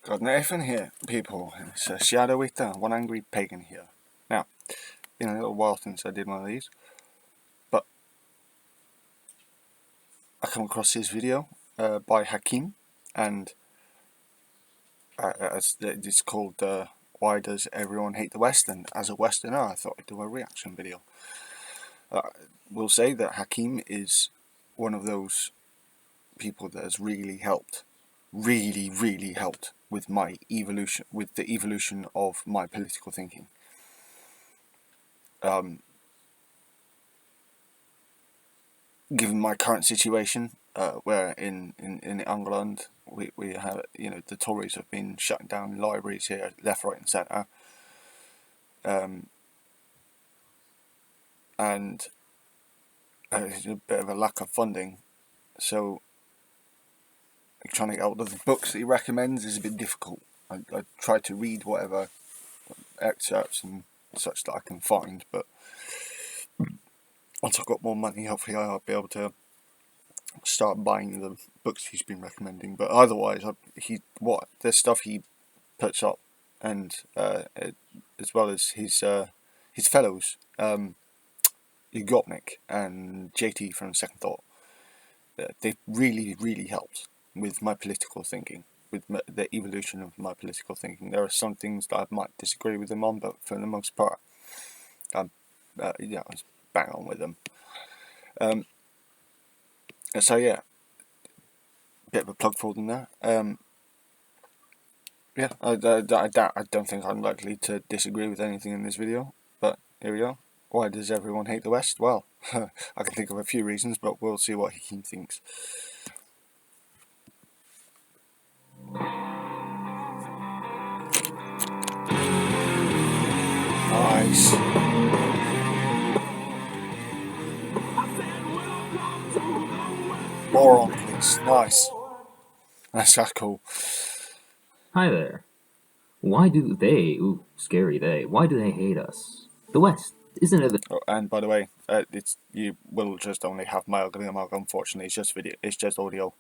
Got Nathan here, people. It's a Shadow Eater, one angry pagan here. Now, been a little while since I did one of these, but I come across this video by Hakim, and it's called Why Does Everyone Hate the West? And as a Westerner, I thought I'd do a reaction video. We'll say that Hakim is one of those people that has really helped with my evolution, with the evolution of my political thinking. Given my current situation, where in England we have, the Tories have been shutting down libraries here left, right and centre, and there's a bit of a lack of funding, so trying to get out of the books that he recommends is a bit difficult. I try to read whatever excerpts and such that I can find, but once I've got more money, hopefully I'll be able to start buying the books he's been recommending. But otherwise, the stuff he puts up, and as well as his fellows, Ugopnik and JT from Second Thought, they've really helped with my political thinking, with the evolution of my political thinking. There are some things that I might disagree with them on, but for the most part, I was bang on with them. So yeah, bit of a plug for them there. I don't think I'm likely to disagree with anything in this video, but here we go. Why does everyone hate the West? Well, I can think of a few reasons, but we'll see what he thinks. Nice. More on, please. Nice. That's cool. Hi there. Why do they, why do they hate us? The West, isn't it Oh, and by the way, you will just only have my ugly mug. Unfortunately, it's just video. It's just audio.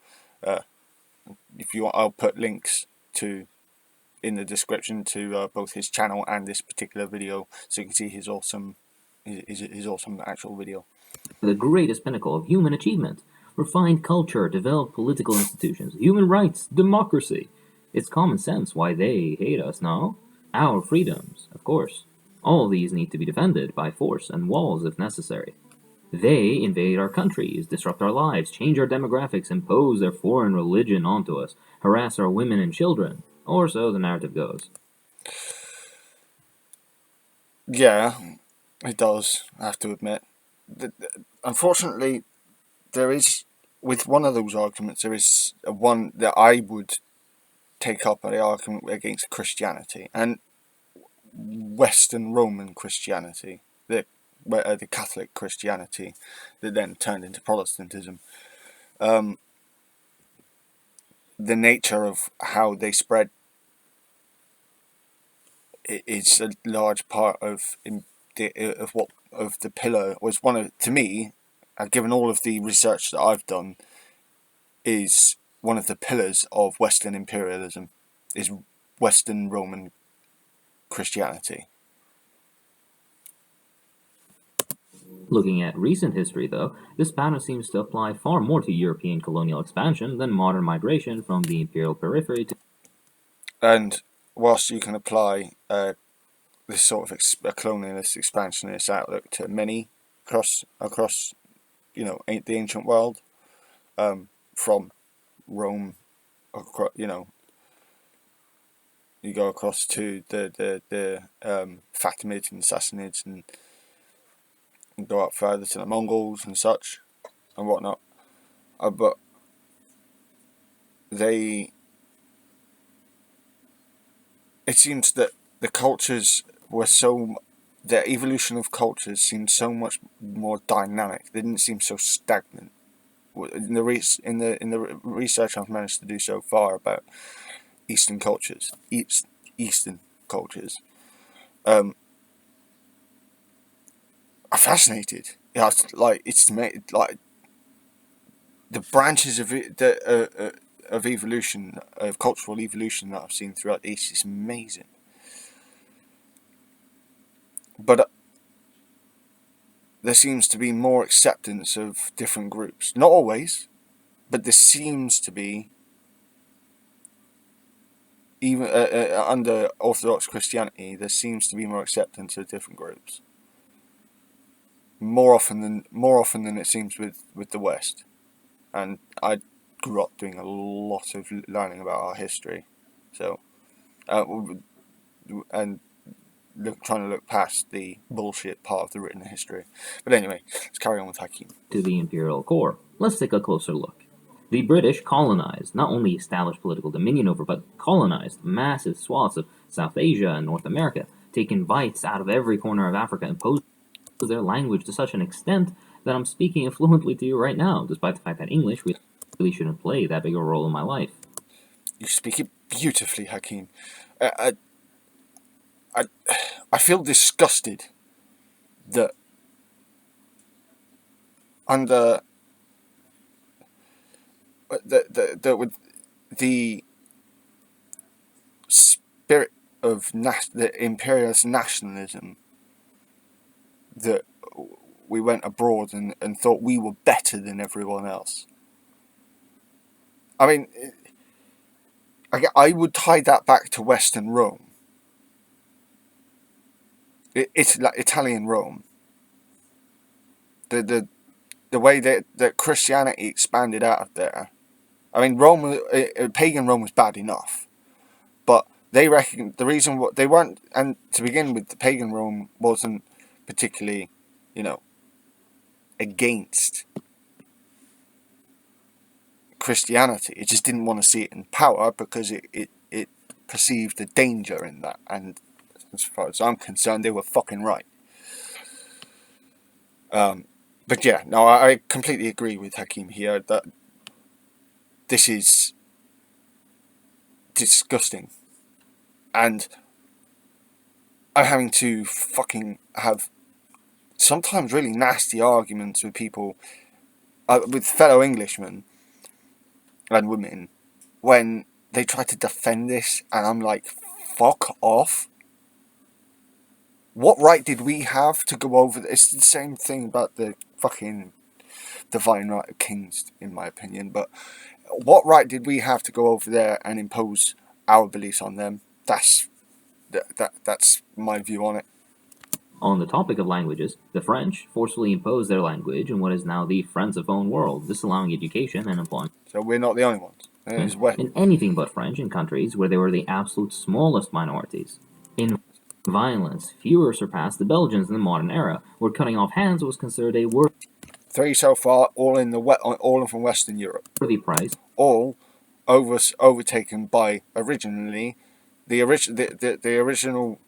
If you want, I'll put links in the description to both his channel and this particular video, so you can see his awesome actual video. the greatest pinnacle of human achievement? Refined culture, developed political institutions, human rights, democracy. It's common sense why they hate us, no? Our freedoms, of course. All these need to be defended by force and walls if necessary. They invade our countries, disrupt our lives, change our demographics, impose their foreign religion onto us, harass our women and children, or so the narrative goes. Yeah, it does, I have to admit. Unfortunately, there is, with one of those arguments, there is one that I would take up the argument against Christianity, and Western Roman Christianity, the Catholic Christianity that then turned into Protestantism. The nature of how they spread is a large part of the pillar, was one of, to me, given all of the research that I've done, is one of the pillars of Western imperialism, is Western Roman Christianity. Looking at recent history, though, this pattern seems to apply far more to European colonial expansion than modern migration from the imperial periphery to. And whilst you can apply this sort of colonialist expansionist outlook to many across the ancient world, from Rome, you go across to the Fatimids and Sassanids, and go up further to the Mongols and such and whatnot. But it seems that the evolution of cultures seemed so much more dynamic. They didn't seem so stagnant. In the research I've managed to do so far about Eastern cultures, I'm fascinated. Yeah, it's like the branches of it, of evolution, of cultural evolution that I've seen throughout the East is amazing. But there seems to be more acceptance of different groups. Not always, but there seems to be, even under Orthodox Christianity, there seems to be more acceptance of different groups. More often than it seems with the West. And I grew up doing a lot of learning about our history, so and trying to look past the bullshit part of the written history. But anyway, let's carry on with Hakim. To the imperial core. Let's take a closer look. The British colonized, not only established political dominion over, but colonized massive swaths of South Asia and North America, taking bites out of every corner of Africa, and imposed their language to such an extent that I'm speaking it fluently to you right now, despite the fact that English really shouldn't play that big a role in my life. You speak it beautifully, Hakim. I feel disgusted that under with the spirit of the imperialist nationalism, that we went abroad and thought we were better than everyone else. I mean, I would tie that back to Western Rome. It's like Italian Rome. The way that Christianity expanded out of there. I mean, pagan Rome was bad enough, but they reckon the reason what they weren't, and to begin with, the pagan Rome wasn't particularly, against Christianity. It just didn't want to see it in power because it perceived a danger in that. And as far as I'm concerned, they were fucking right. But yeah, no, I completely agree with Hakim here that this is disgusting. And I'm having to fucking have sometimes really nasty arguments with people, with fellow Englishmen and women, when they try to defend this, and I'm like, fuck off. What right did we have to go over this? It's the same thing about the fucking divine right of kings, in my opinion, but what right did we have to go over there and impose our beliefs on them? That's my view on it. On the topic of languages, the French forcefully imposed their language in what is now the Francophone world, disallowing education and employment So we're not the only ones. in anything but French in countries where they were the absolute smallest minorities. In violence, fewer surpassed the Belgians in the modern era, where cutting off hands was considered a 3 so far, all from Western Europe. worthy price. All overtaken by originally the original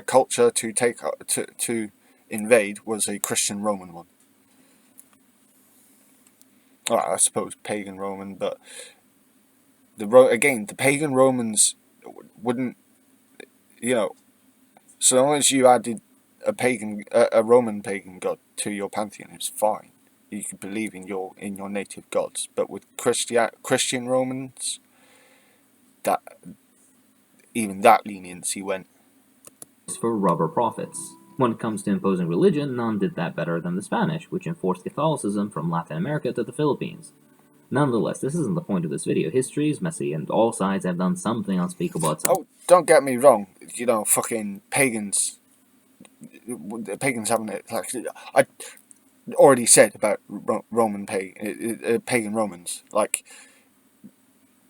culture to invade was a Christian Roman one. Well, I suppose pagan Roman, but the pagan Romans wouldn't, so long as you added a Roman pagan god to your pantheon, it's fine. You could believe in your native gods. But with Christian Romans, even that leniency went. For rubber profits. When it comes to imposing religion, none did that better than the Spanish, which enforced Catholicism from Latin America to the Philippines. Nonetheless, this isn't the point of this video. History is messy, and all sides have done something unspeakable. Oh, don't get me wrong. Fucking pagans. The pagans haven't. Like, I already said about pagan Romans. Like,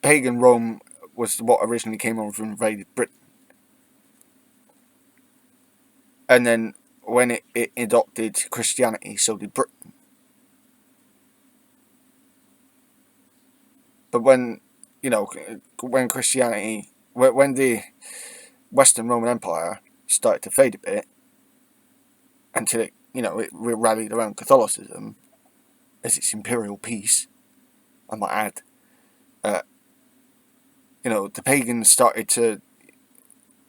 pagan Rome was what originally came over and invaded Britain. And then when it adopted Christianity, so did Britain. But when Christianity, when the Western Roman Empire started to fade a bit, until it rallied around Catholicism as its imperial peace, I might add, the pagans started to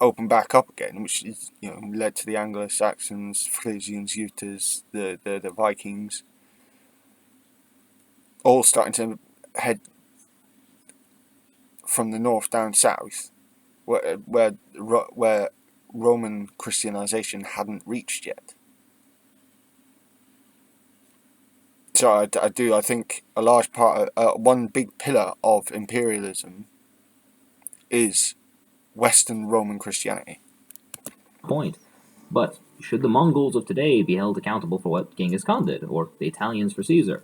open back up again, which is, led to the Anglo-Saxons, Frisians, Utahs, the Vikings, all starting to head from the north down south, where Roman Christianization hadn't reached yet. So I think a large part, one big pillar of imperialism is Western Roman Christianity. Point. But should the Mongols of today be held accountable for what Genghis Khan did, or the Italians for Caesar?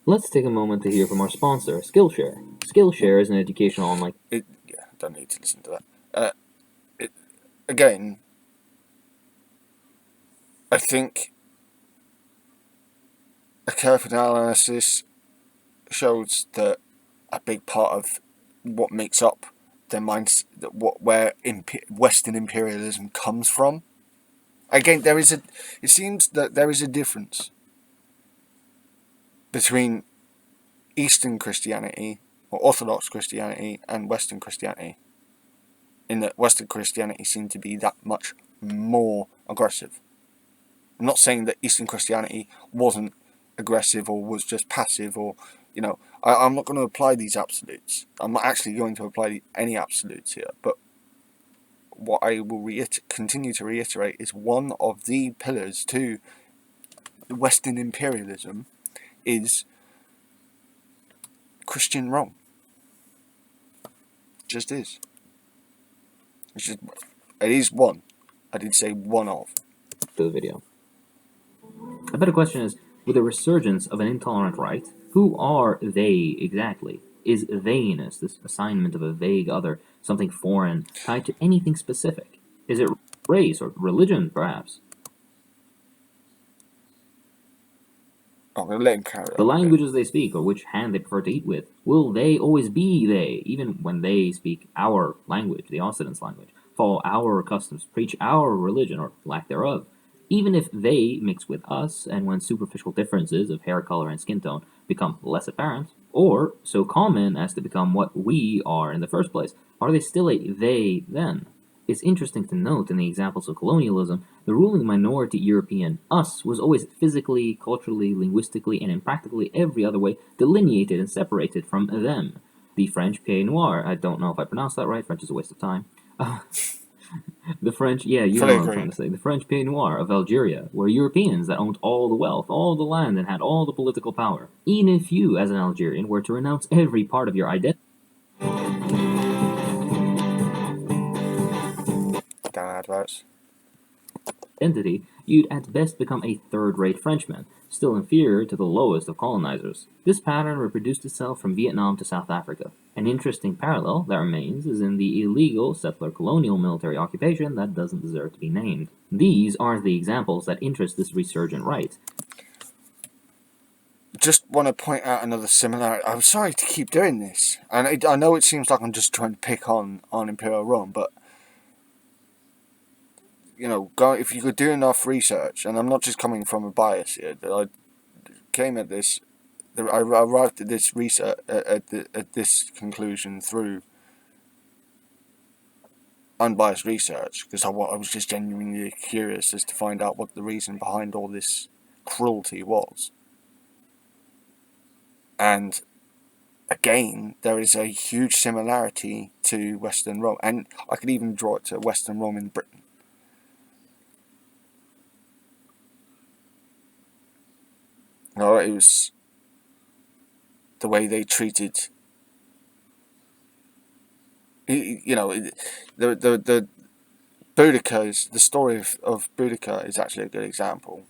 Let's take a moment to hear from our sponsor, Skillshare. Skillshare is an educational online. Don't need to listen to that. Again, I think a careful analysis shows that a big part of what makes up their minds, where Western imperialism comes from. Again, it seems that there is a difference between Eastern Christianity or Orthodox Christianity and Western Christianity, in that Western Christianity seemed to be that much more aggressive. I'm not saying that Eastern Christianity wasn't aggressive or was just passive, or I'm not going to apply these absolutes. I'm not actually going to apply any absolutes here, but what I will continue to reiterate is one of the pillars to Western imperialism is Christian Rome. It just is. It is one. I did say one of. To the video. A better question is, with the resurgence of an intolerant right, who are they exactly? Is theyness, this assignment of a vague other, something foreign, tied to anything specific? Is it race or religion, perhaps? I'm going to let him carry on. The languages they speak, or which hand they prefer to eat with, will they always be they, even when they speak our language, the Occident's language, follow our customs, preach our religion, or lack thereof? Even if they mix with us, and when superficial differences of hair color and skin tone become less apparent, or so common as to become what we are in the first place, are they still a they then? It's interesting to note in the examples of colonialism, the ruling minority European us was always physically, culturally, linguistically, and in practically every other way delineated and separated from them. The French Pied Noir, I don't know if I pronounced that right, French is a waste of time. The French, yeah, you know what I'm trying to say. The French Pied Noir of Algeria were Europeans that owned all the wealth, all the land, and had all the political power. Even if you, as an Algerian, were to renounce every part of your identity, you'd at best become a third-rate Frenchman, still inferior to the lowest of colonizers. This pattern reproduced itself from Vietnam to South Africa. An interesting parallel that remains is in the illegal settler colonial military occupation that doesn't deserve to be named. These aren't the examples that interest this resurgent right. Just want to point out another similarity. I'm sorry to keep doing this, and I know it seems like I'm just trying to pick on Imperial Rome, but if you could do enough research, and I'm not just coming from a bias here, that I came at this, I arrived at this research at this conclusion through unbiased research, because I was just genuinely curious as to find out what the reason behind all this cruelty was. And again, there is a huge similarity to Western Rome, and I could even draw it to Western Rome in Britain. It was the way they treated, the Boudica the story of Boudica is actually a good example.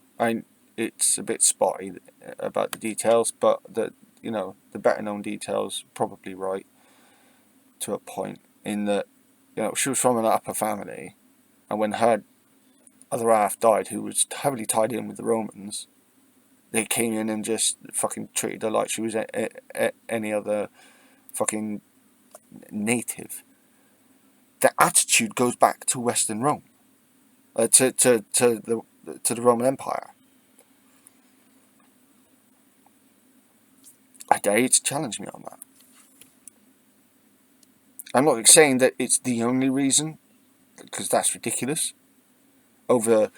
It's a bit spotty about the details, but the better known details probably right to a point, in that she was from an upper family, and when her other half died, who was heavily tied in with the Romans, they came in and just fucking treated her like she was any other fucking native. The attitude goes back to Western Rome, to the Roman Empire. I dare you to challenge me on that. I'm not saying that it's the only reason, because that's ridiculous. Over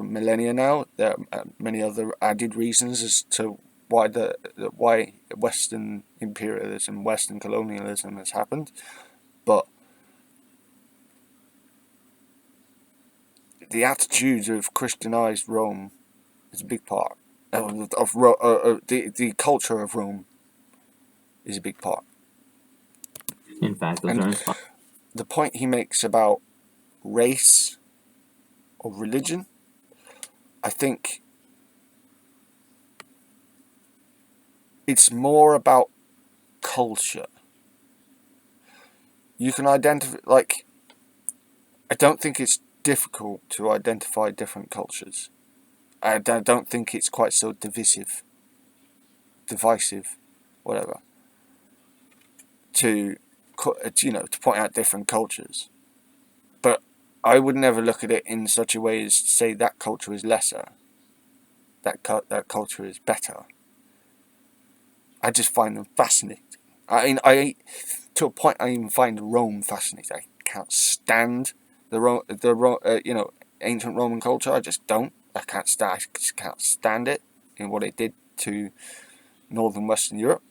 millennia now, there are many other added reasons as to why Western imperialism, Western colonialism has happened, but the attitude of Christianized Rome is a big part the culture of Rome is a big part. In fact, those And are inspiring. the point he makes about race or religion, I think it's more about culture. You can identify, like, I don't think it's difficult to identify different cultures. I don't think it's quite so divisive, whatever, to to point out different cultures. But I would never look at it in such a way as to say that culture is lesser, that culture is better. I just find them fascinating. I mean, to a point, I even find Rome fascinating. I can't stand ancient Roman culture. I just don't. I just can't stand it in what it did to northern Western Europe.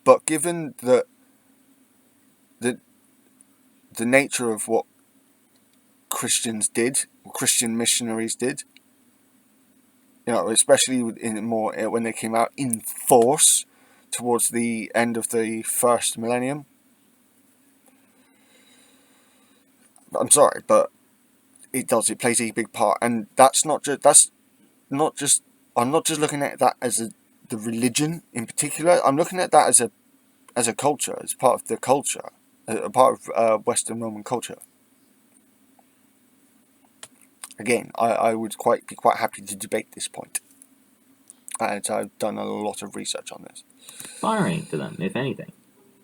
But given the the nature of what Christians did, or Christian missionaries did, especially when they came out in force towards the end of the first millennium. I'm sorry, but it does. It plays a big part, and that's not just. I'm not just looking at that as the religion in particular. I'm looking at that as a culture, as part of the culture, a part of Western Roman culture. Again, I would be quite happy to debate this point, and I've done a lot of research on this. Inspiring to them, if anything.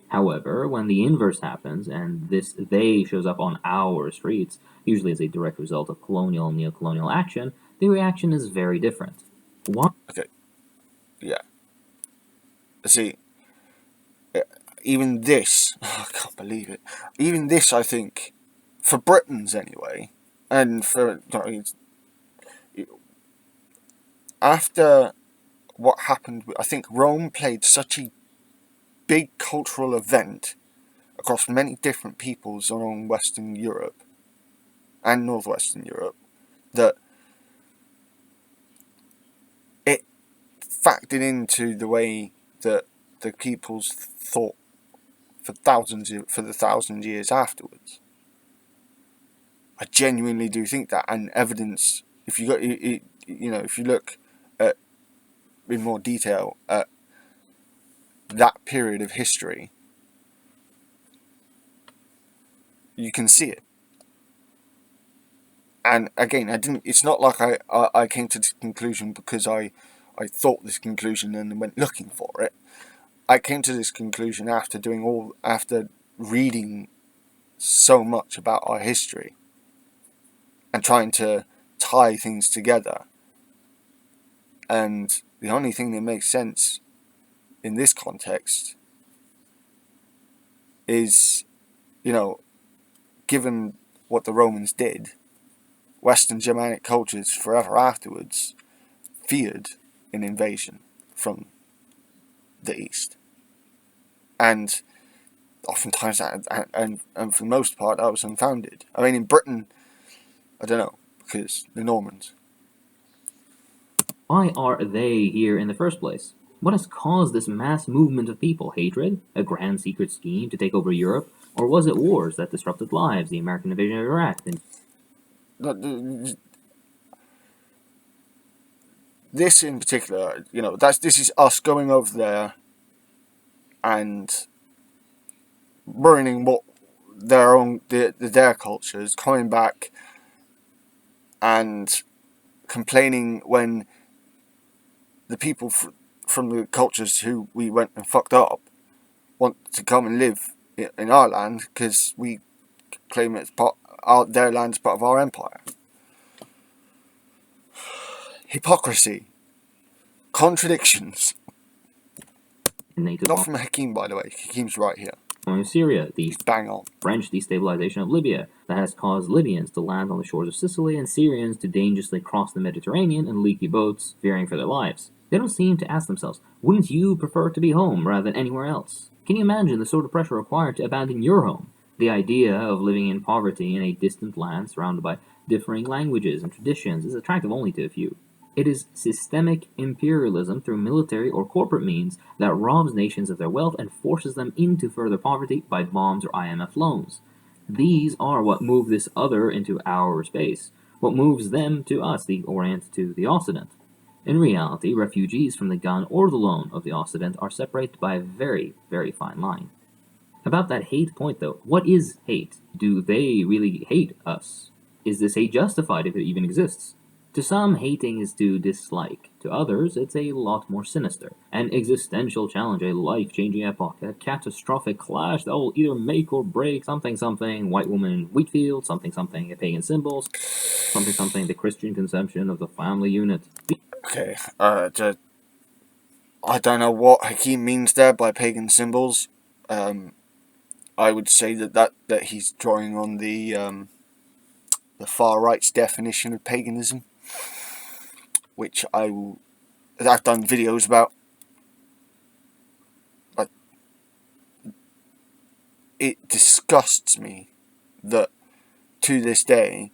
However, when the inverse happens and this they shows up on our streets, usually as a direct result of colonial and neo-colonial action, the reaction is very different. One, Okay, yeah. See, even this, I can't believe it. Even this, I think, for Britons anyway, and after what happened, I think Rome played such a big cultural event across many different peoples along Western Europe and Northwestern Europe that it factored into the way that the peoples thought for the thousand years afterwards. I genuinely do think that, and evidence. If you if you look at in more detail at that period of history, you can see it. And again, I didn't. It's not like I came to this conclusion because I thought this conclusion and went looking for it. I came to this conclusion after reading so much about our history and trying to tie things together. And the only thing that makes sense in this context is, given what the Romans did, Western Germanic cultures forever afterwards feared an invasion from the east. And oftentimes, and for the most part, that was unfounded. I mean, in Britain, I don't know, because the Normans. why are they here in the first place? What has caused this mass movement of people? Hatred? A grand secret scheme to take over Europe? Or was it wars that disrupted lives? The American invasion of Iraq? This in particular, this is us going over there and ruining what their cultures, coming back and complaining when the people from the cultures who we went and fucked up want to come and live in our land because we claim it's their land is part of our empire. Hypocrisy, contradictions. Native Not from Hakeem, by the way. Hakeem's right here. Syria, the Bang on. French destabilization of Libya that has caused Libyans to land on the shores of Sicily and Syrians to dangerously cross the Mediterranean in leaky boats, fearing for their lives. They don't seem to ask themselves, wouldn't you prefer to be home rather than anywhere else? Can you imagine the sort of pressure required to abandon your home? The idea of living in poverty in a distant land surrounded by differing languages and traditions is attractive only to a few. It is systemic imperialism through military or corporate means that robs nations of their wealth and forces them into further poverty by bombs or IMF loans. These are what move this other into our space, what moves them to us, the Orient to the Occident. In reality, refugees from the gun or the loan of the Occident are separated by a very, very fine line. About that hate point, though, what is hate? Do they really hate us? Is this hate justified if it even exists? To some, hating is to dislike. To others, it's a lot more sinister. An existential challenge, a life-changing epoch, a catastrophic clash that will either make or break something something, white woman in wheat field, something something, a pagan symbols, something something, the Christian conception of the family unit. Okay, I don't know what Hakeem means there by pagan symbols. I would say that he's drawing on the far right's definition of paganism, which I've done videos about. But it disgusts me that to this day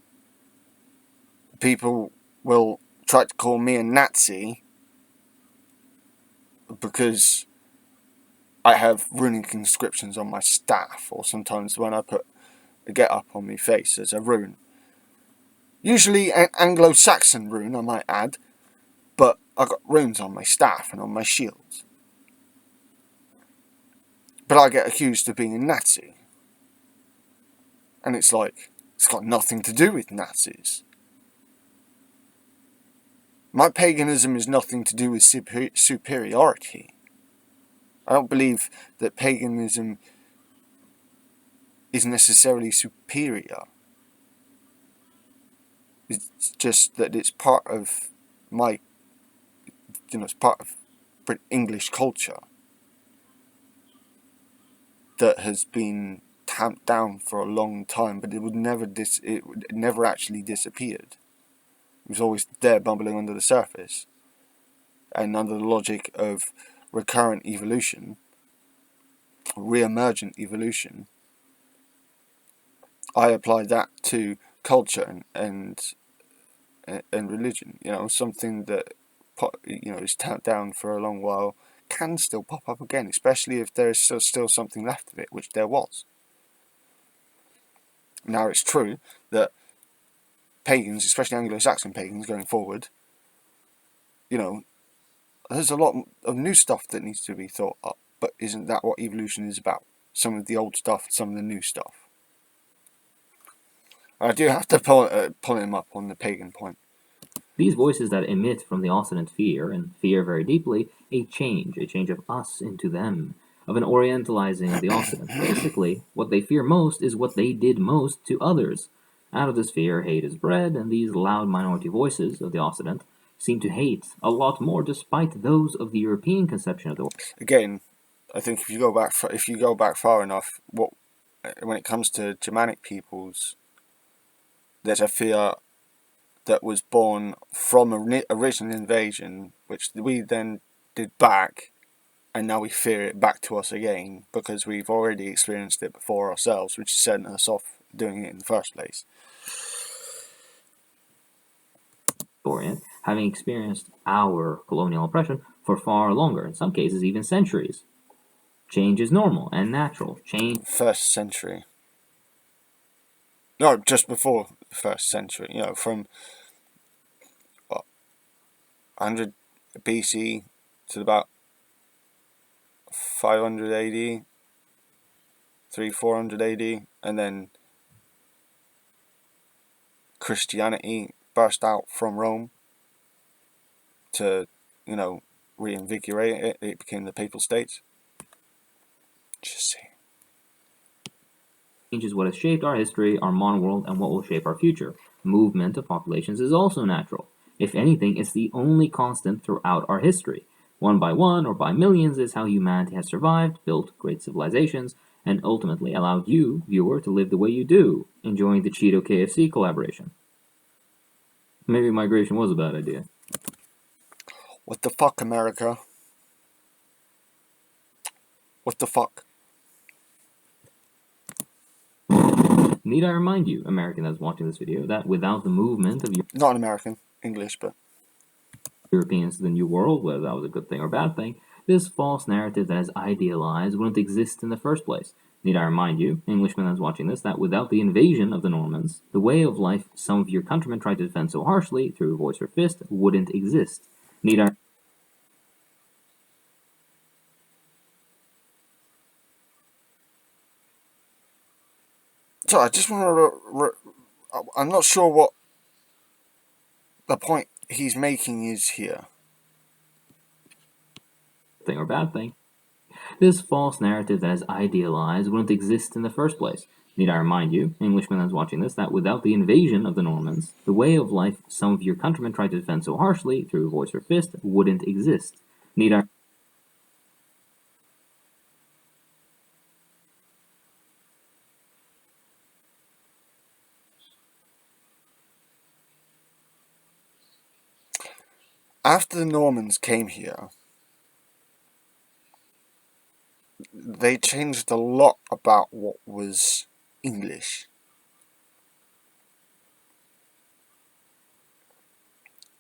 people will try to call me a Nazi because I have runic inscriptions on my staff, or sometimes when I put a get up on my face there's a rune. Usually an Anglo-Saxon rune, I might add, but I got runes on my staff and on my shields. But I get accused of being a Nazi. And it's like, it's got nothing to do with Nazis. My paganism is nothing to do with superiority. I don't believe that paganism is necessarily superior. It's just that it's part of my, it's part of English culture that has been tamped down for a long time, but it never actually disappeared. It was always there, bumbling under the surface, and under the logic of recurrent evolution, re-emergent evolution, I applied that to culture and religion. Something that is tamped down for a long while can still pop up again, especially if there is still something left of it, which there was. Now it's true that pagans, especially Anglo-Saxon pagans going forward, there's a lot of new stuff that needs to be thought up, but isn't that what evolution is about? Some of the old stuff, some of the new stuff. I do have to pull him up on the pagan point. These voices that emit from the Occident fear, and fear very deeply, a change of us into them, of an orientalizing of the Occident. Basically, what they fear most is what they did most to others. Out of this fear, hate is bred, and these loud minority voices of the Occident seem to hate a lot more, despite those of the European conception of the world. Again, I think if you go back far enough, when it comes to Germanic peoples, there's a fear that was born from an original invasion, which we then did back, and now we fear it back to us again because we've already experienced it before ourselves, which is setting us off doing it in the first place. Orient, having experienced our colonial oppression for far longer, in some cases even centuries. Change is normal and natural. Change. First century. No, just before the first century. From 100 BC to about 500 AD, 400 AD, and then Christianity burst out from Rome to, reinvigorate it. It became the Papal States. Just see. Change is what has shaped our history, our modern world, and what will shape our future. Movement of populations is also natural. If anything, it's the only constant throughout our history. One by one or by millions is how humanity has survived, built great civilizations, and ultimately allowed you, viewer, to live the way you do, enjoying the Cheeto KFC collaboration. Maybe migration was a bad idea. What the fuck, America? What the fuck? Need I remind you, American that's watching this video, that without the movement of Not an American, English, but Europeans to the New World, whether that was a good thing or bad thing, this false narrative that is idealized wouldn't exist in the first place. Need I remind you, Englishman that's watching this, that without the invasion of the Normans, the way of life some of your countrymen tried to defend so harshly through voice or fist wouldn't exist. Need I so I just want to. I'm not sure what the point he's making is here. thing or bad thing? This false narrative that is idealized wouldn't exist in the first place. Need I remind you, Englishman that's watching this, that without the invasion of the Normans, the way of life some of your countrymen tried to defend so harshly through voice or fist wouldn't exist. Need I After the Normans came here, they changed a lot about what was English.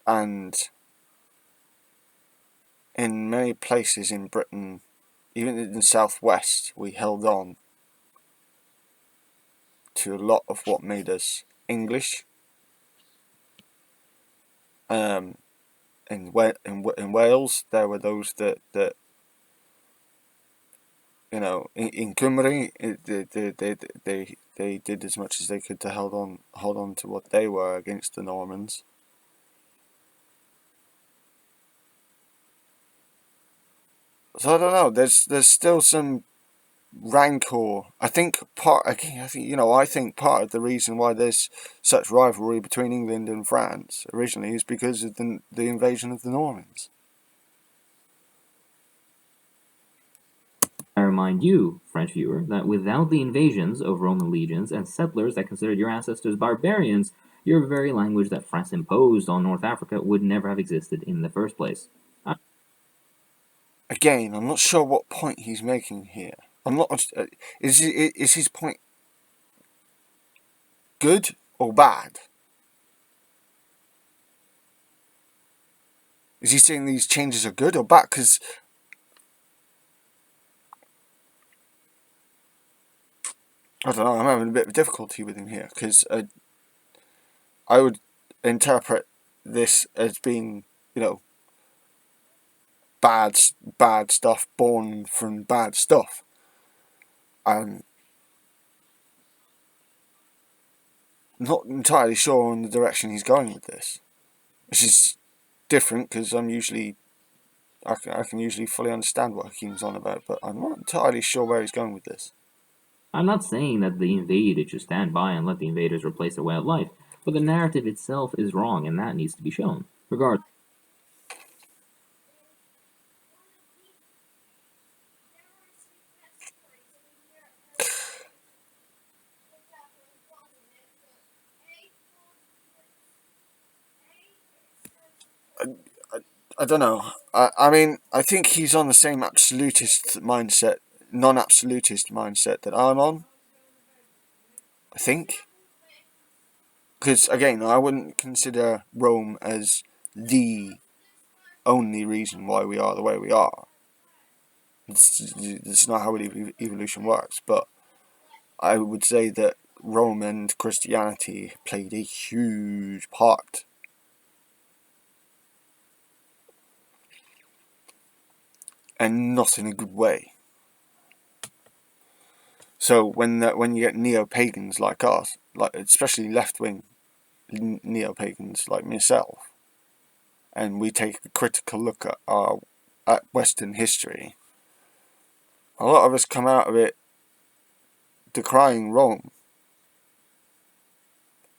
And in many places in Britain, even in the southwest, we held on to a lot of what made us English. In Wales, there were those that in Cymru, they did as much as they could to hold on to what they were against the Normans. So I don't know. There's still some rancor. I think part of the reason why there's such rivalry between England and France originally is because of the invasion of the Normans. remind you, French viewer, that without the invasions of Roman legions and settlers that considered your ancestors barbarians, your very language that France imposed on North Africa would never have existed in the first place. Again, I'm not sure what point he's making here. I'm not. Is his point good or bad? Is he saying these changes are good or bad? Because I don't know. I'm having a bit of difficulty with him here because I would interpret this as being, bad stuff born from bad stuff. I'm not entirely sure on the direction he's going with this, which is different because I can usually fully understand what Hakeem's on about, but I'm not entirely sure where he's going with this. I'm not saying that the invaded should stand by and let the invaders replace their way of life, but the narrative itself is wrong and that needs to be shown. Regardless, I don't know. I mean, I think he's on the same non-absolutist mindset that I'm on. I think. Because, again, I wouldn't consider Rome as the only reason why we are the way we are. It's not how evolution works, but I would say that Rome and Christianity played a huge part. And not in a good way. So when you get neo-pagans like us, like especially left-wing neo-pagans like myself, and we take a critical look at Western history, a lot of us come out of it decrying Rome,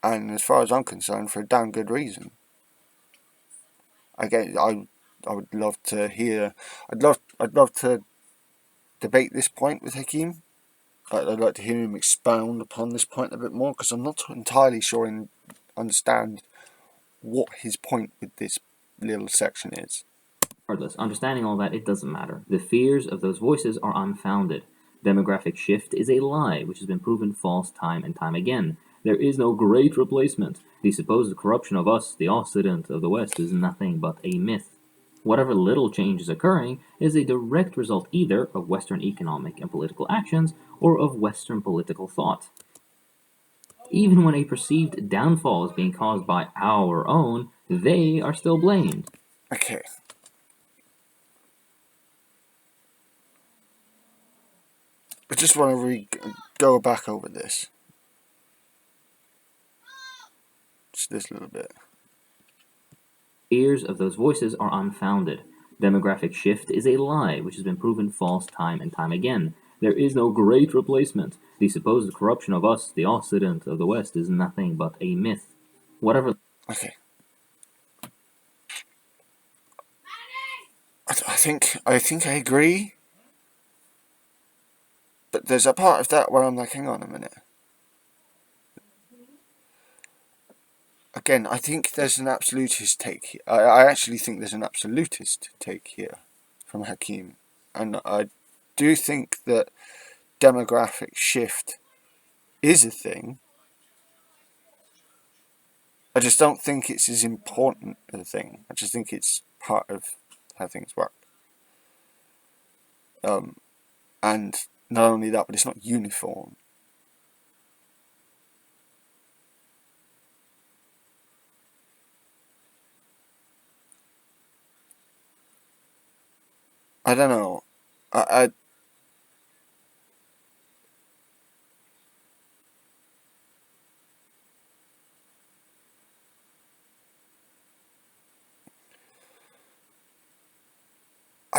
and as far as I'm concerned, for a damn good reason. Again, I would love to hear. I'd love to debate this point with Hakeem, I'd like to hear him expound upon this point a bit more, because I'm not entirely sure I understand what his point with this little section is. Regardless, understanding all that, it doesn't matter. The fears of those voices are unfounded. Demographic shift is a lie which has been proven false time and time again. There is no great replacement. The supposed corruption of us, the Occident of the West, is nothing but a myth. Whatever little change is occurring is a direct result either of Western economic and political actions or of Western political thought. Even when a perceived downfall is being caused by our own, they are still blamed. Okay. I just want to go back over this. Just this little bit. Fears of those voices are unfounded. Demographic shift is a lie which has been proven false time and time again. There is no great replacement. The supposed corruption of us, the Occident of the West, is nothing but a myth. Whatever. Okay. I think I agree, but there's a part of that where I'm like, hang on a minute. Again, I think there's an absolutist take here. I actually think there's an absolutist take here from Hakim, and I do think that demographic shift is a thing. I just don't think it's as important a thing. I just think it's part of how things work. And not only that, but it's not uniform. I don't know. I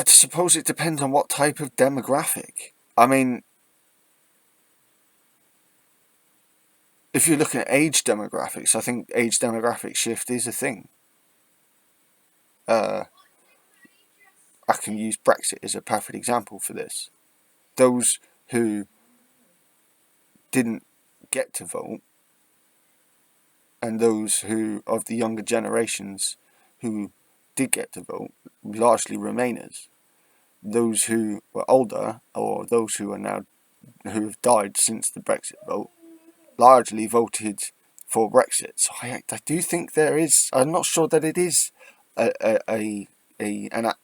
suppose it depends on what type of demographic. I mean, if you're looking at age demographics, I think age demographic shift is a thing. I can use Brexit as a perfect example for this. Those who didn't get to vote, and those who, of the younger generations who did get to vote, largely Remainers. Those who were older, or those who are now, who have died since the Brexit vote, largely voted for Brexit. So I do think there is. I'm not sure that it is an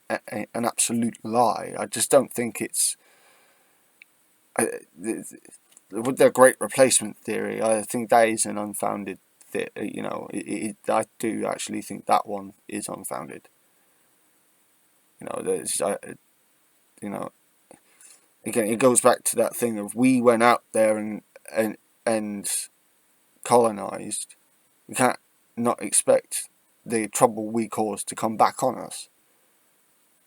absolute lie. I just don't think it's. With the great replacement theory, I think that is an unfounded. I do actually think that one is unfounded. Again, it goes back to that thing of we went out there and colonized. We can't not expect the trouble we caused to come back on us,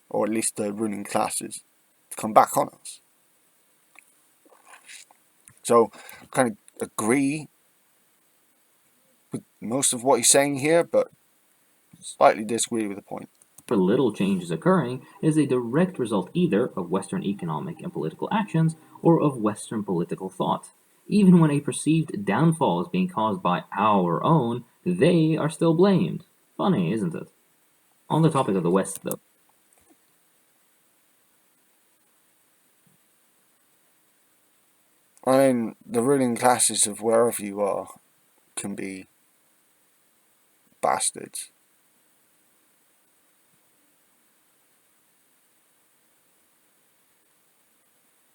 or at least the ruling classes to come back on us. So, I kind of agree with most of what he's saying here, but slightly disagree with the point. For little change is occurring is a direct result either of Western economic and political actions or of Western political thought. Even when a perceived downfall is being caused by our own, they are still blamed. Funny, isn't it? On the topic of the West, though. I mean, the ruling classes of wherever you are can be bastards.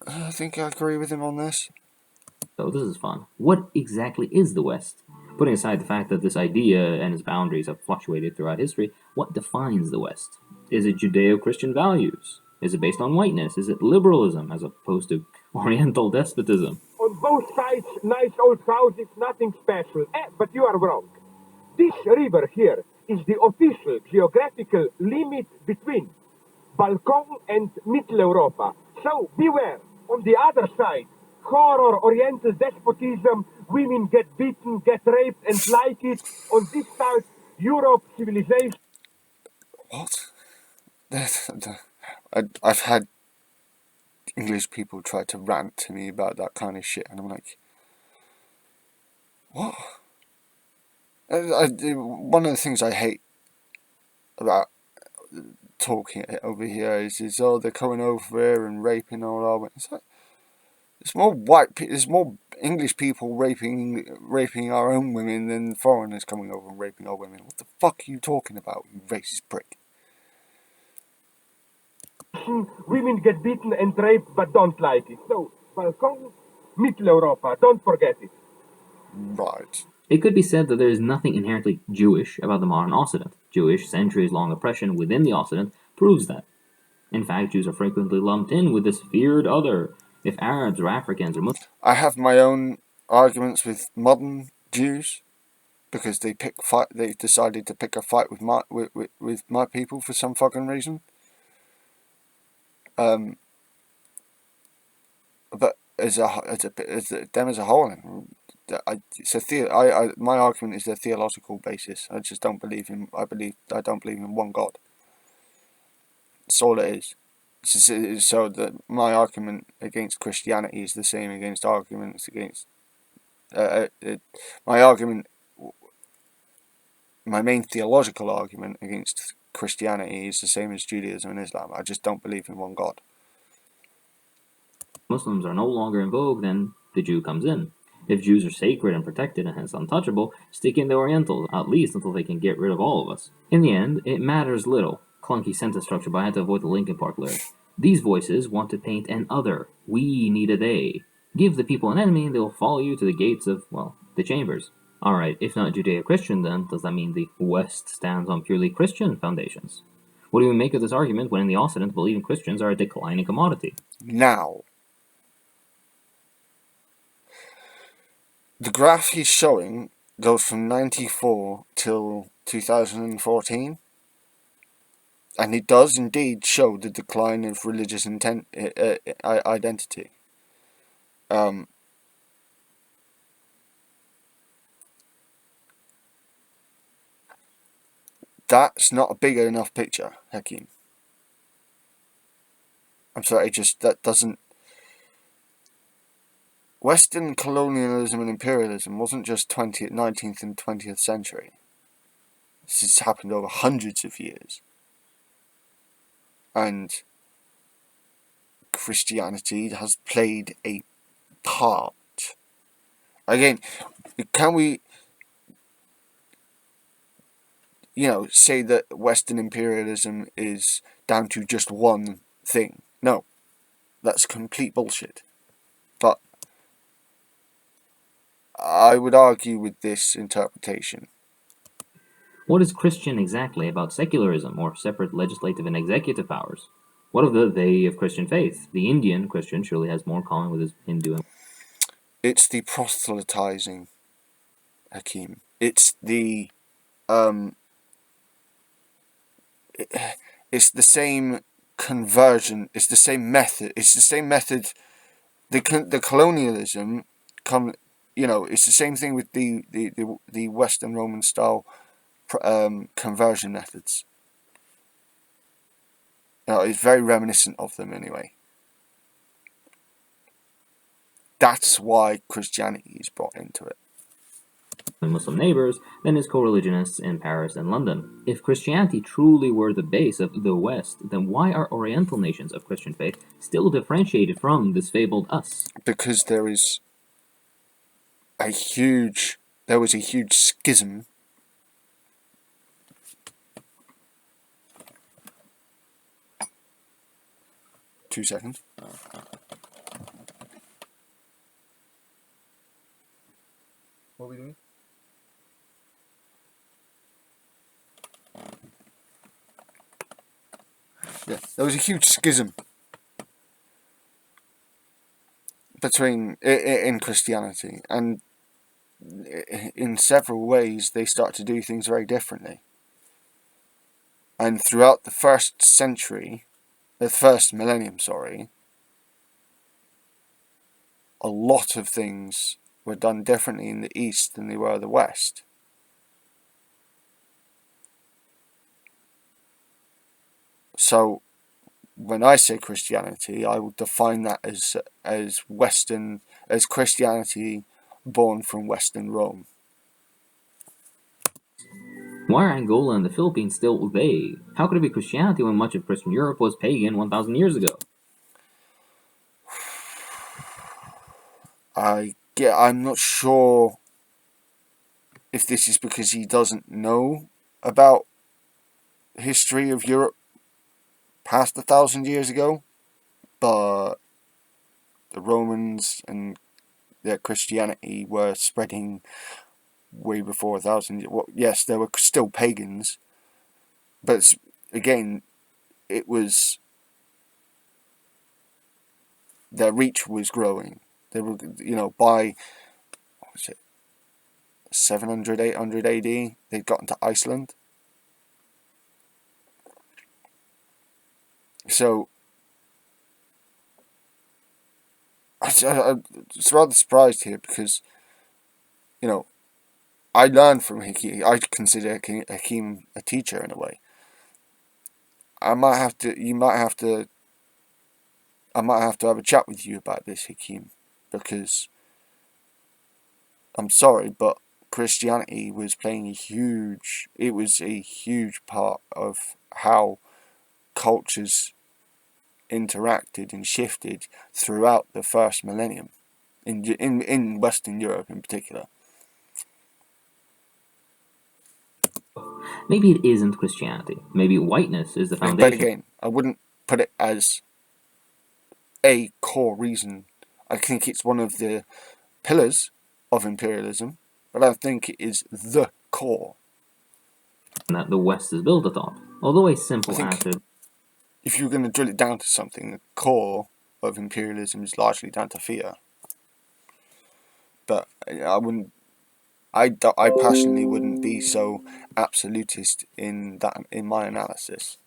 I think I agree with him on this. So this is fun. What exactly is the West? Putting aside the fact that this idea and its boundaries have fluctuated throughout history, what defines the West? Is it Judeo-Christian values? Is it based on whiteness? Is it liberalism as opposed to Oriental despotism? On both sides, nice old houses, nothing special. But you are wrong. This river here is the official geographical limit between Balkan and Middle Europa. So beware. On the other side, horror, Oriental despotism, women get beaten, get raped, and like it. On this side, Europe, civilization. What? I've had English people try to rant to me about that kind of shit, and I'm like, what? One of the things I hate about talking over here is oh, they're coming over here and raping all our women. It's like, there's more there's more English people raping our own women than foreigners coming over and raping our women. What the fuck are you talking about, you racist prick? Women get beaten and raped but don't like it. So, Balkon, Mitteleuropa, don't forget it. Right. It could be said that there is nothing inherently Jewish about the modern Occident. Jewish centuries-long oppression within the Occident proves that. In fact, Jews are frequently lumped in with this feared other. If Arabs or Africans or Muslims I have my own arguments with modern Jews because they decided to pick a fight with my people for some fucking reason. But as them as a whole, my argument is their theological basis. I just don't believe in. I don't believe in one God. That's all it is. So that my argument against Christianity is the same against arguments against. My argument, my main theological argument against Christianity is the same as Judaism and Islam. I just don't believe in one God. are no longer in vogue, then the Jew comes in. If Jews are sacred and protected and hence untouchable, stick in the Orientals, at least until they can get rid of all of us. In the end, it matters little. Clunky sentence structure, but I had to avoid the Linkin Park lyric. These voices want to paint an other. We need a they. Give the people an enemy and they will follow you to the gates of, well, the chambers. Alright, if not Judeo-Christian then, does that mean the West stands on purely Christian foundations? What do you make of this argument when in the Occident believing Christians are a declining commodity? Now, the graph he's showing goes from 94 till 2014, and it does indeed show the decline of religious identity. That's not a big enough picture, Hakeem. I'm sorry, that doesn't. Western colonialism and imperialism wasn't just 19th and 20th century. This has happened over hundreds of years. And Christianity has played a part. Again, can we, say that Western imperialism is down to just one thing? No, that's complete bullshit. But I would argue with this interpretation. What is Christian exactly about secularism or separate legislative and executive powers? What of the they of Christian faith? The Indian Christian surely has more common with his Hindu. It's the proselytizing, Hakeem. It's the it's the same conversion. It's the same method. It's the same method. The colonialism it's the same thing with the Western Roman style conversion methods. It's very reminiscent of them anyway. That's why Christianity is brought into it. Muslim neighbors than his co-religionists in Paris and London. If Christianity truly were the base of the West, then why are Oriental nations of Christian faith still differentiated from this fabled us? Because there was a huge schism . 2 seconds. What are we doing? Yeah, there was a huge schism between in Christianity, and in several ways they start to do things very differently. And throughout the first millennium, a lot of things were done differently in the East than they were in the West. So when I say Christianity, I would define that as Western, as Christianity born from Western Rome. Why are Angola and the Philippines still they? How could it be Christianity when much of Christian Europe was pagan 1,000 years ago? I'm not sure if this is because he doesn't know about history of Europe past 1,000 years ago, but the Romans and their Christianity were spreading way before 1,000 years. Well, yes, there were still pagans, but again, it was, their reach was growing. They were, by, what was it, 700, 800 AD, they'd gotten to Iceland. So, I'm rather surprised here because, I learned from Hakim. I consider Hakim a teacher in a way. I might have to have a chat with you about this, Hakim, because I'm sorry, but Christianity was playing it was a huge part of how cultures interacted and shifted throughout the first millennium, in Western Europe in particular. Maybe it isn't Christianity. Maybe whiteness is the foundation. But again, I wouldn't put it as a core reason. I think it's one of the pillars of imperialism, but I don't think it is the core. That the West is built atop. Although a simple answer. If you're going to drill it down to something, the core of imperialism is largely down to fear. But I personally wouldn't be so absolutist in my analysis.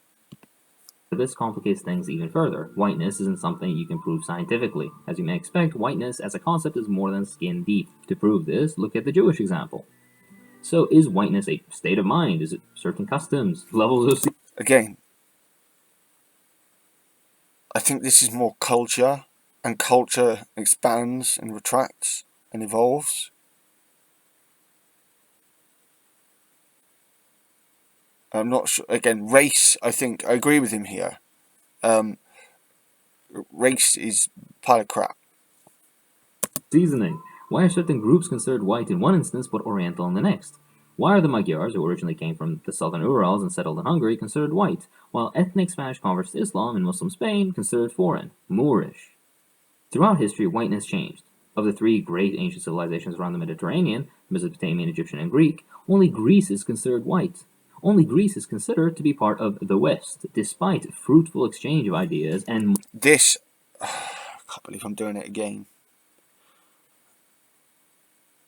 This complicates things even further. Whiteness isn't something you can prove scientifically. As you may expect, whiteness as a concept is more than skin deep. To prove this, look at the Jewish example. So is whiteness a state of mind? Is it certain customs, levels of... Again, I think this is more culture, and culture expands and retracts and evolves. I'm not sure. Again, race, I think, I agree with him here. Race is a pile of crap. Seasoning. Why are certain groups considered white in one instance but Oriental in the next? Why are the Magyars, who originally came from the southern Urals and settled in Hungary, considered white, while ethnic Spanish converts to Islam in Muslim Spain considered foreign, Moorish? Throughout history, whiteness changed. Of the three great ancient civilizations around the Mediterranean, Mesopotamian, Egyptian, and Greek, only Greece is considered white. Only Greece is considered to be part of the West, despite fruitful exchange of ideas and... This... I can't believe I'm doing it again.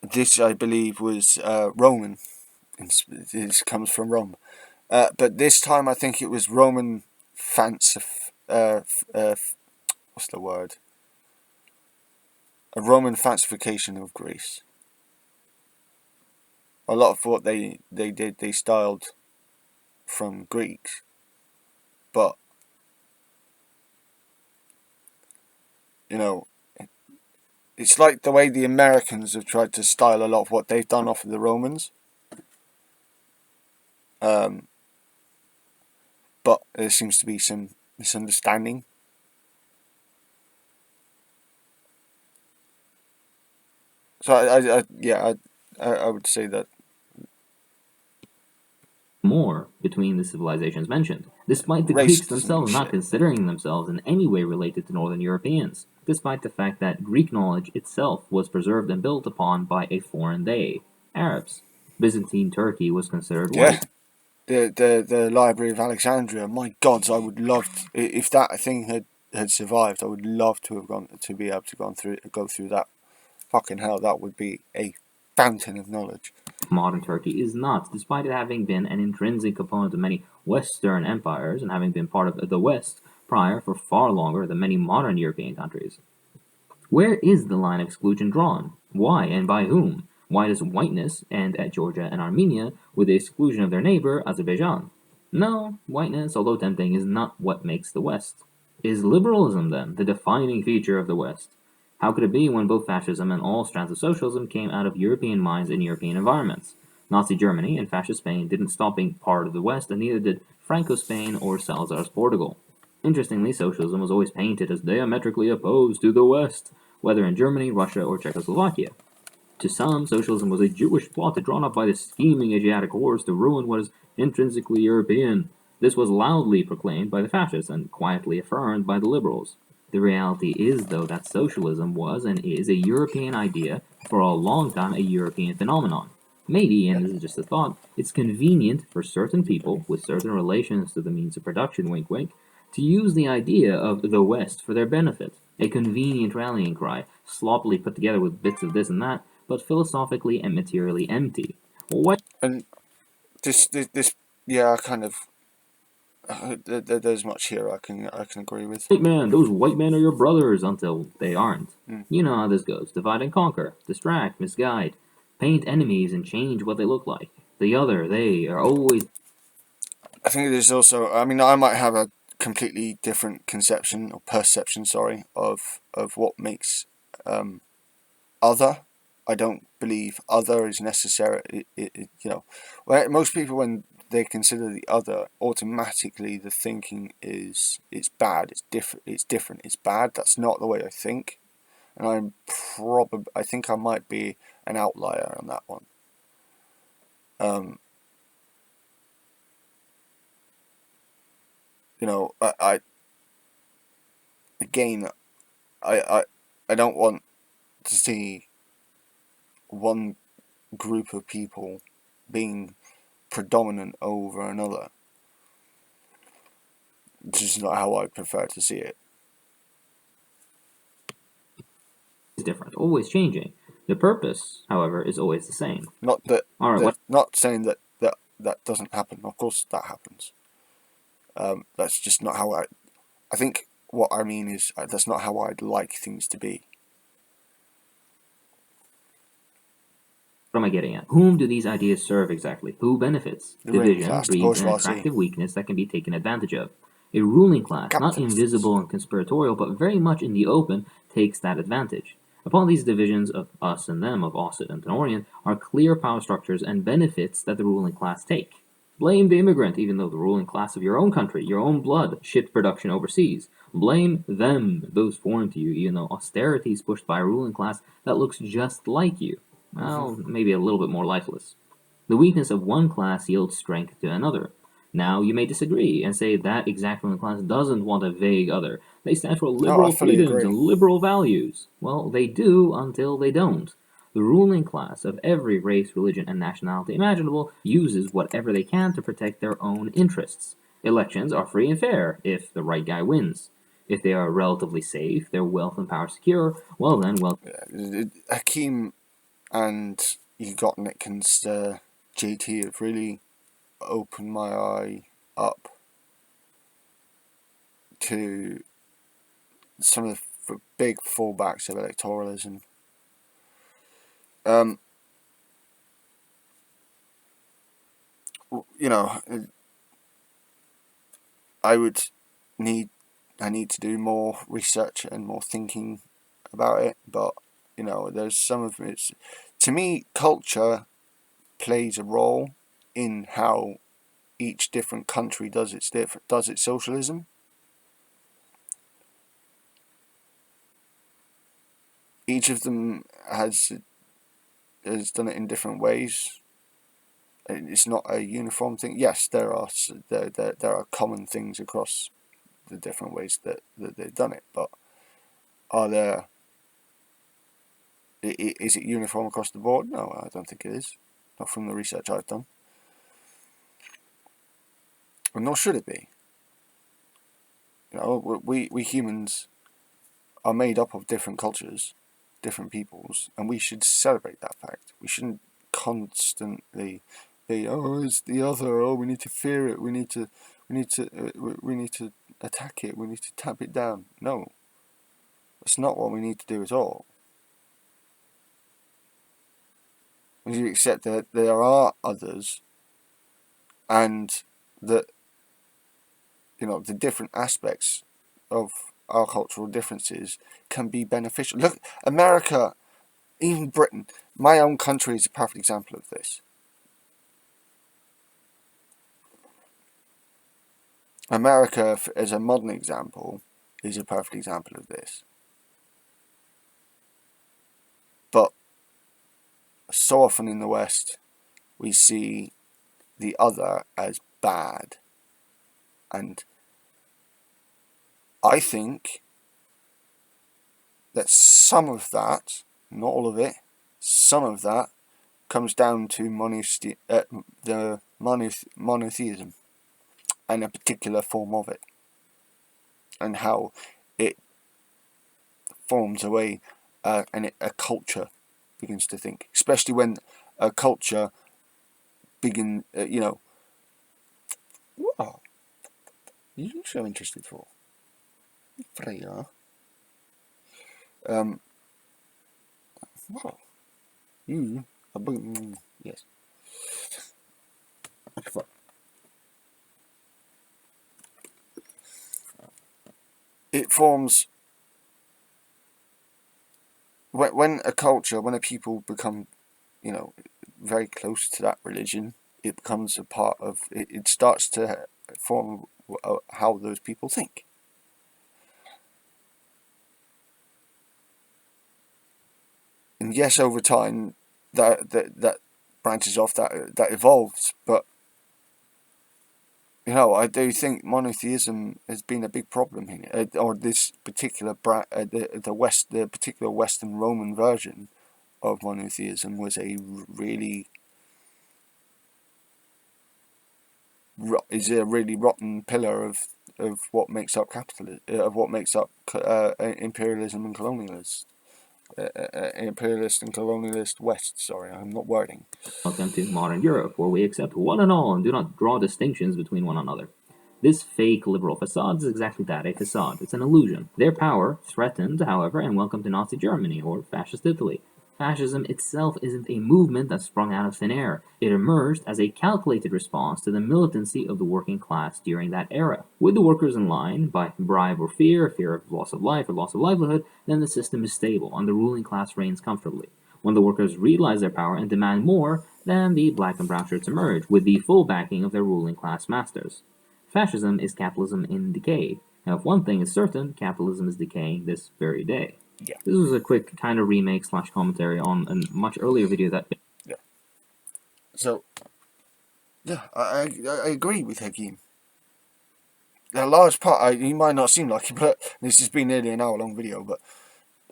This, I believe, was Roman. This comes from Rome. But this time I think it was Roman what's the word? A Roman fancification of Greece. A lot of what they did, they styled from Greeks. But, it's like the way the Americans have tried to style a lot of what they've done off of the Romans. But there seems to be some misunderstanding. So I would say that more between the civilizations mentioned, despite the Greeks themselves not considering themselves in any way related to Northern Europeans, despite the fact that Greek knowledge itself was preserved and built upon by a foreign they, Arabs. Byzantine Turkey was considered white. The Library of Alexandria, my gods, I would love if that thing had survived, I would love to have be able to go through that. Fucking hell, that would be a fountain of knowledge. Modern Turkey is not, despite it having been an intrinsic component of many Western empires and having been part of the West prior for far longer than many modern European countries. Where is the line of exclusion drawn? Why and by whom? Why does whiteness end at Georgia and Armenia with the exclusion of their neighbor, Azerbaijan? No, whiteness, although tempting, is not what makes the West. Is liberalism, then, the defining feature of the West? How could it be when both fascism and all strands of socialism came out of European minds and European environments? Nazi Germany and Fascist Spain didn't stop being part of the West, and neither did Franco Spain or Salazar's Portugal. Interestingly, socialism was always painted as diametrically opposed to the West, whether in Germany, Russia, or Czechoslovakia. To some, socialism was a Jewish plot drawn up by the scheming Asiatic hordes to ruin what is intrinsically European. This was loudly proclaimed by the fascists and quietly affirmed by the liberals. The reality is, though, that socialism was and is a European idea, for a long time a European phenomenon. Maybe, and this is just a thought, it's convenient for certain people with certain relations to the means of production, wink wink, to use the idea of the West for their benefit. A convenient rallying cry, sloppily put together with bits of this and that, but philosophically and materially empty. What? And this, yeah, kind of. There's much here I can agree with. White man, those white men are your brothers until they aren't. Mm. You know how this goes. Divide and conquer, distract, misguide, paint enemies and change what they look like. The other, they are always. I think there's also. I mean, I might have a completely different conception or perception, sorry, of what makes other. I don't believe other is necessary. Where most people, when they consider the other, automatically the thinking is it's bad, it's different, it's bad. That's not the way I think, and I think I might be an outlier on that one. I again, I don't want to see one group of people being predominant over another. This is not how I prefer to see it. Different, always changing. The purpose, however, is always the same. Not that. All right, not saying that doesn't happen. Of course, that happens. That's just not how I think. What I mean is that's not how I'd like things to be. What am I getting at? Whom do these ideas serve exactly? Who benefits? The ruling Division class, the breeds an bourgeoisie. attractive weakness that can be taken advantage of. A ruling class, not Capitalists. invisible and conspiratorial, but very much in the open, takes that advantage. Upon these divisions of us and them, of Occident and Orient, are clear power structures and benefits that the ruling class take. Blame the immigrant, even though the ruling class of your own country, your own blood, shipped production overseas. Blame them, those foreign to you, even though austerity is pushed by a ruling class that looks just like you. Well, maybe a little bit more lifeless. The weakness of one class yields strength to another. Now, you may disagree and say that exact ruling class doesn't want a vague other. They stand for liberal fully freedoms agree. and liberal values. Well, they do until they don't. The ruling class of every race, religion, and nationality imaginable uses whatever they can to protect their own interests. Elections are free and fair if the right guy wins. If they are relatively safe, their wealth and power secure, well then, Hakeem and Yegotnik's JT have really opened my eye up to some of the big fallbacks of electoralism. I need to do more research and more thinking about it, but there's some of it. To me, culture plays a role in how each different country does its socialism. Each of them has done it in different ways. It's not a uniform thing. Yes, there are common things across the different ways that they've done it, but is it uniform across the board? No, I don't think it is. Not from the research I've done. And nor should it be. We humans are made up of different cultures, different peoples, and we should celebrate that fact. We shouldn't constantly be, oh, it's the other. Oh, we need to fear it. We need to attack it. We need to tap it down. No, that's not what we need to do at all. We need to accept that there are others, and that the different aspects of our cultural differences can be beneficial. Look, America, even Britain, my own country is a perfect example of this. America, as a modern example, is a perfect example of this. But so often in the West, we see the other as bad. And I think that some of that, not all of it, some of that comes down to the monotheism and a particular form of it, and how it forms a way and a culture begins to think, especially when a culture what are you so interested for? Freya. Wow. You. Yes. It forms when a culture, when a people become, very close to that religion, it becomes a part of it. It starts to form how those people think. And yes, over time, that branches off, that evolves. But I do think monotheism has been a big problem here, or this particular the particular Western Roman version of monotheism was a really rotten pillar of what makes up imperialism and colonialist. Imperialist and colonialist West. Sorry, I'm not wording. Welcome to modern Europe, where we accept one and all and do not draw distinctions between one another. This fake liberal facade is exactly that, a facade. It's an illusion. Their power threatened, however, and welcome to Nazi Germany or fascist Italy. Fascism itself isn't a movement that sprung out of thin air. It emerged as a calculated response to the militancy of the working class during that era. With the workers in line, by bribe or fear of loss of life or loss of livelihood, then the system is stable and the ruling class reigns comfortably. When the workers realize their power and demand more, then the black and brown shirts emerge, with the full backing of their ruling class masters. Fascism is capitalism in decay. Now, if one thing is certain, capitalism is decaying this very day. Yeah. This was a quick kind of remake / commentary on a much earlier video that. Yeah. So, yeah, I agree with Hakeem. A large part, he might not seem like it, but this has been nearly an hour-long video, but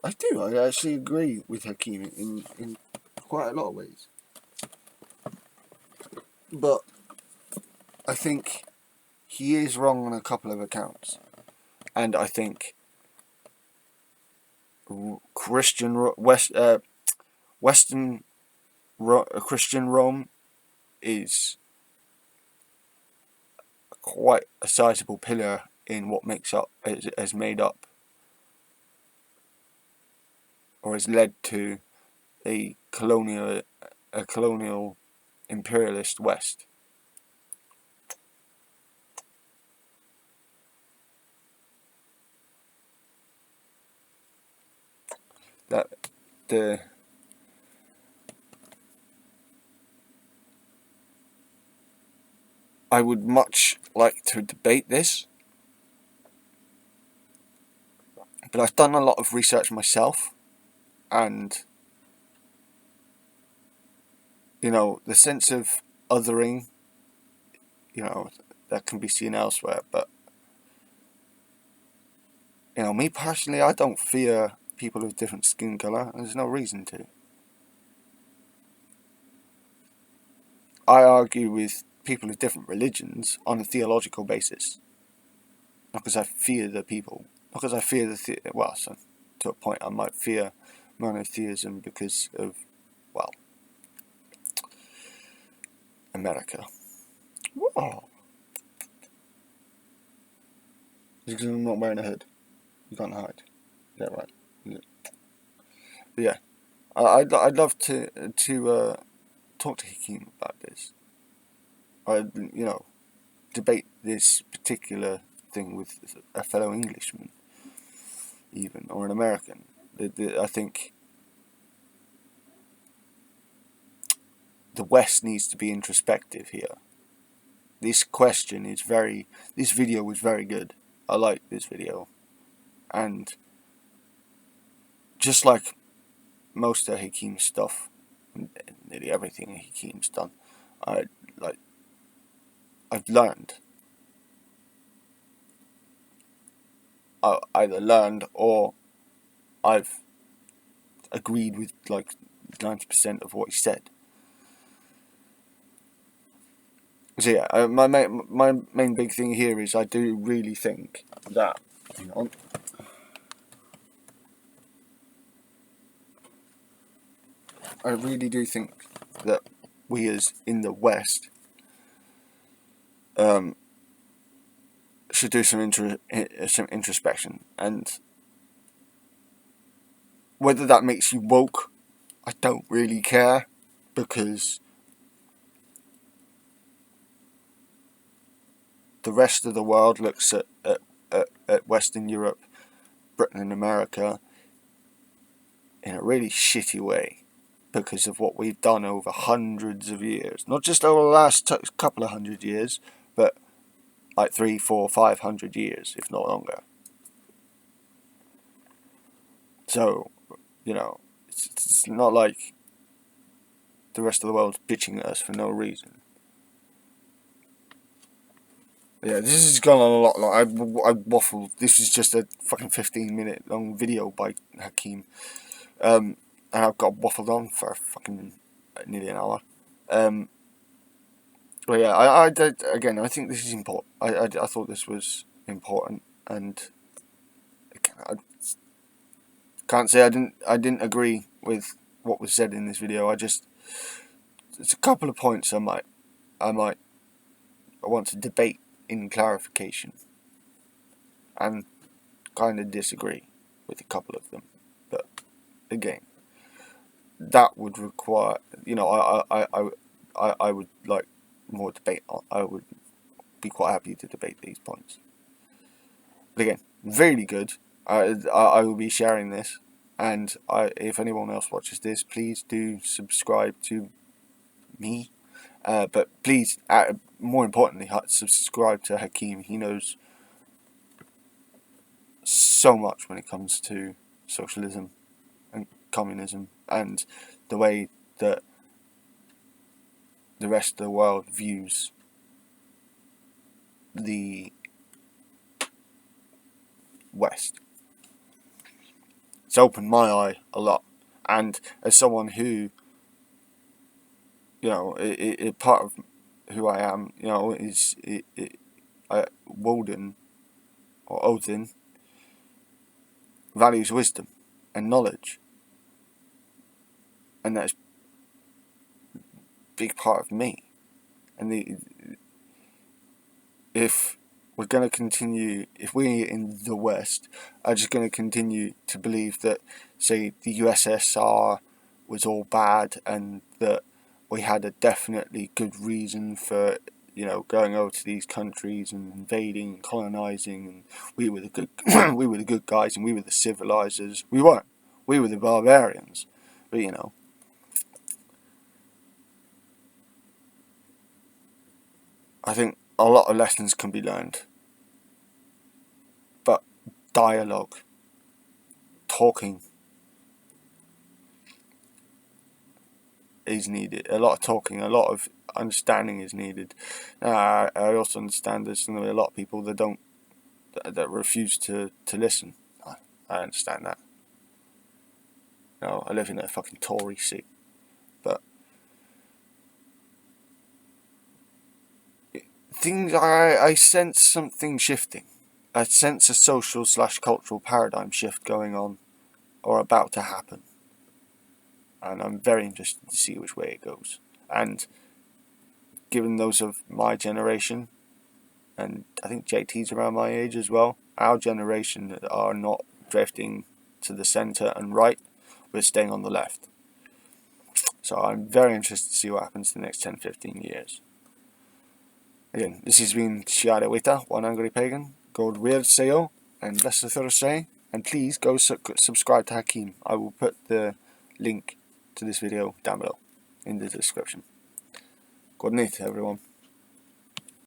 I do. I actually agree with Hakeem in quite a lot of ways. But I think he is wrong on a couple of accounts, and I think Western Christian Rome is quite a sizable pillar in what has made up or has led to a colonial imperialist West. That I would much like to debate this, but I've done a lot of research myself, and the sense of othering, that can be seen elsewhere. But me personally, I don't fear people of different skin color. There's no reason to. I argue with people of different religions on a theological basis, not because I fear the people, not because I fear so to a point I might fear monotheism because of, America. Whoa. Because I'm not wearing a hood. You can't hide. Is that right? Yeah. But yeah, I'd love to talk to Hakeem about this. Debate this particular thing with a fellow Englishman, even, or an American. I think the West needs to be introspective here. This video was very good. I like this video, and just like most of Hakim's stuff, nearly everything Hakim's done, I've learned. I either learned or I've agreed with like 90% of what he said. So yeah, my main big thing here is I do really think that. Hang on. I really do think that we, as in the West, should do some introspection, and whether that makes you woke, I don't really care, because the rest of the world looks at Western Europe, Britain and America in a really shitty way because of what we've done over hundreds of years. Not just over the last couple of hundred years, but like 300, 400, 500 years, if not longer. So, you know, it's not like the rest of the world's bitching at us for no reason. Yeah, this has gone on a lot. I waffled. This is just a fucking 15-minute long video by Hakim. And I've got waffled on for fucking nearly an hour. But yeah, I again, I think this is important. I thought this was important, and I can't say I didn't agree with what was said in this video. There's a couple of points I want to debate in clarification, and kind of disagree with a couple of them. But again, that would require, you know, I would like more debate. I would be quite happy to debate these points. But again, really good. I will be sharing this, and if anyone else watches this, please do subscribe to me. But please, more importantly, subscribe to Hakim. He knows so much when it comes to socialism and communism and the way that the rest of the world views the West. It's opened my eye a lot, and as someone who, you know, part of who I am, you know, is Woden or Odin values wisdom and knowledge, and that's a big part of me. And if we're going to continue, if we in the West are just going to continue to believe that, say, the USSR was all bad and that we had a definitely good reason for, you know, going over to these countries and invading and colonizing, and we were the good we were the good guys and we were the civilizers. We weren't. We were the barbarians. But, you know, I think a lot of lessons can be learned, but dialogue, talking is needed. A lot of talking, a lot of understanding is needed. I also understand there's a lot of people that refuse to listen. I understand that. You know, I live in a fucking Tory seat, but I sense something shifting. I sense a social/cultural paradigm shift going on, or about to happen, and I'm very interested to see which way it goes. And given those of my generation, and I think JT's around my age as well, our generation are not drifting to the centre and right, we're staying on the left. So I'm very interested to see what happens in the next 10-15 years. Again, this has been Shiada Wita, One Angry Pagan. called Weird Seal and Leicester Thursday, and please go subscribe to Hakeem. I will put the link to this video down below in the description. Good night, everyone.